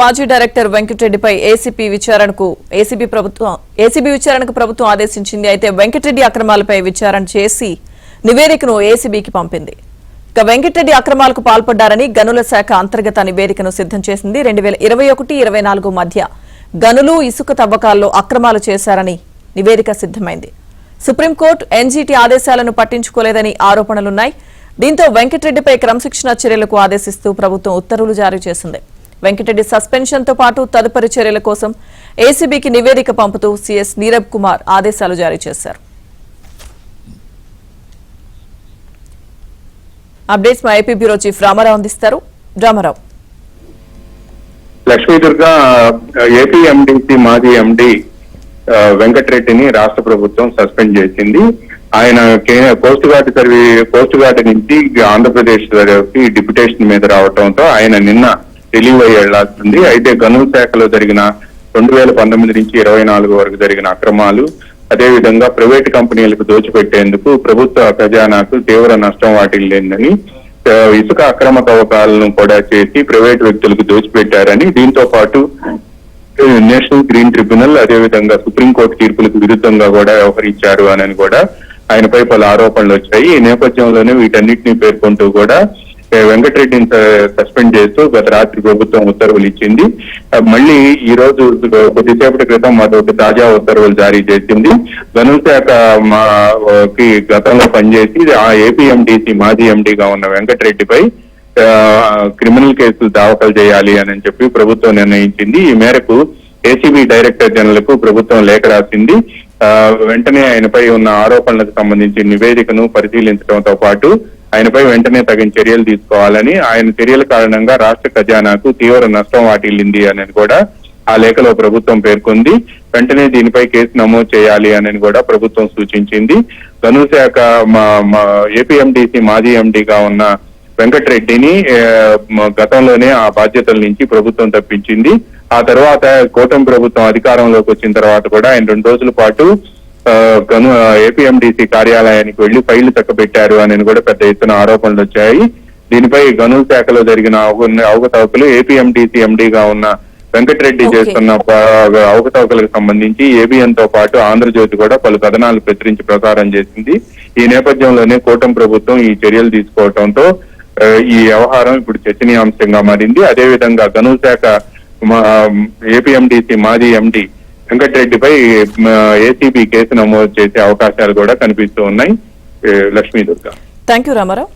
మాజీ director వెంకటరెడ్డిపై ACB విచారణకు ప్రభుత్వం ఆదేశించింది. అయితే వెంకటరెడ్డి అక్రమాలపై విచారణ చేసి నివేదికను ఏసీబీకి పంపింది. ఇక వెంకటరెడ్డి అక్రమాలకు పాల్పడ్డారని గనుల శాఖ అంతర్గత నివేదికను సిద్ధం చేసింది. 2021-24 మధ్య గనులు ఇసుక తవ్వకాల్లో అక్రమాలు చేశారని నివేదిక సిద్ధమైంది. సుప్రీంకోర్టు ఎన్జీటీ ఆదేశాలను పట్టించుకోలేదని ఆరోపణలున్నాయి. దీంతో వెంకటరెడ్డిపై క్రమశిక్షణ చర్యలకు ఆదేశిస్తూ ప్రభుత్వం ఉత్తర్వులు జారీ చేసింది. వెంకటరెడ్డి సస్పెన్షన్ తో పాటు తదుపరి చర్యల కోసం ఏసీబీకి నివేదిక పంపుతూ సీఎస్ నీరబ్ కుమార్ ఆదేశాలు జారీ చేశారు. అప్డేట్స్ మా ఏపీ బ్యూరో చీఫ్ రామారావు అందిస్తారు. రామారావు. లక్ష్మీదుర్గా ఏపీ ఎండీసీ మాజీ ఎండీ వెంకటరెడ్డిని రాష్ట్ర ప్రభుత్వం సస్పెండ్ చేసింది. ఆయన కోస్ట్ గార్డ్ నుంచి ఆంధ్రప్రదేశ్ డిప్యుటేషన్ మీద రావడంతో ఆయన నిన్న రిలీవ్ అయ్యి వెళ్లాల్సింది. అయితే గనుల శాఖలో జరిగిన 2019 నుంచి 24 వరకు జరిగిన అక్రమాలు, అదేవిధంగా ప్రైవేట్ కంపెనీలకు దోచిపెట్టేందుకు ప్రభుత్వ ఖజానాకు తీవ్ర నష్టం వాటిల్లిందని, ఇసుక అక్రమ తవ్వకాలను కూడా చేసి ప్రైవేట్ వ్యక్తులకు దోచిపెట్టారని, దీంతో పాటు నేషనల్ గ్రీన్ ట్రిబ్యునల్ అదేవిధంగా సుప్రీంకోర్టు తీర్పులకు విరుద్ధంగా కూడా వ్యవహరించారు అని కూడా ఆయనపై పలు ఆరోపణలు వచ్చాయి. ఈ నేపథ్యంలోనే వీటన్నిటిని పేర్కొంటూ కూడా వెంకటరెడ్డిని సస్పెండ్ చేస్తూ గత రాత్రి ప్రభుత్వం ఉత్తర్వులు ఇచ్చింది. మళ్ళీ ఈ రోజు కొద్దిసేపటి క్రితం మరొక తాజా ఉత్తర్వులు జారీ చేసింది. గనుల శాఖ గతంలో పనిచేసి ఆ ఏపీ ఎండీసీ మాజీ ఎండీగా ఉన్న వెంకటరెడ్డిపై క్రిమినల్ కేసులు దాఖలు చేయాలి అని చెప్పి ప్రభుత్వం నిర్ణయించింది. ఈ మేరకు ఏసీబీ డైరెక్టర్ జనరల్ కు ప్రభుత్వం లేఖ రాసింది. వెంటనే ఆయనపై ఉన్న ఆరోపణలకు సంబంధించి నివేదికను పరిశీలించడంతో పాటు ఆయనపై వెంటనే తగిన చర్యలు తీసుకోవాలని, ఆయన చర్యల కారణంగా రాష్ట్ర ఖజానాకు తీవ్ర నష్టం వాటిల్లింది అని కూడా ఆ లేఖలో ప్రభుత్వం పేర్కొంది. వెంటనే దీనిపై కేసు నమోదు చేయాలి అని కూడా ప్రభుత్వం సూచించింది. గనుల శాఖ ఏపీ ఎండీసీ మాజీ ఎండీగా ఉన్న వెంకటరెడ్డిని గతంలోనే ఆ బాధ్యతల నుంచి ప్రభుత్వం తప్పించింది. ఆ తర్వాత కూటమి ప్రభుత్వం అధికారంలోకి వచ్చిన తర్వాత కూడా ఆయన 2 రోజుల పాటు ఏపీ ఎండీసీ కార్యాలయానికి వెళ్లి ఫైళ్లు చక్కబెట్టారు అని కూడా పెద్ద ఎత్తున ఆరోపణలు వచ్చాయి. దీనిపై గనుల శాఖలో జరిగిన అవకతవకలు, ఏపీ ఎండీసీ ఎండీగా ఉన్న వెంకటరెడ్డి చేస్తున్న అవకతవకలకు సంబంధించి ఏబిఎన్ తో పాటు ఆంధ్రజ్యోతి కూడా పలు కథనాలు ప్రచురించి ప్రసారం చేసింది. ఈ నేపథ్యంలోనే కూటమి ప్రభుత్వం ఈ చర్యలు తీసుకోవడంతో ఈ వ్యవహారం ఇప్పుడు చర్చనీయాంశంగా మారింది. అదేవిధంగా గనుల శాఖ ఏపీ ఎండీసీ మాజీ ఎండీ వెంకటరెడ్డిపై ఏసీబీ కేసు నమోదు చేసే అవకాశాలు కూడా కనిపిస్తూ ఉన్నాయి. లక్ష్మీదుర్గా. Thank you Ramarao.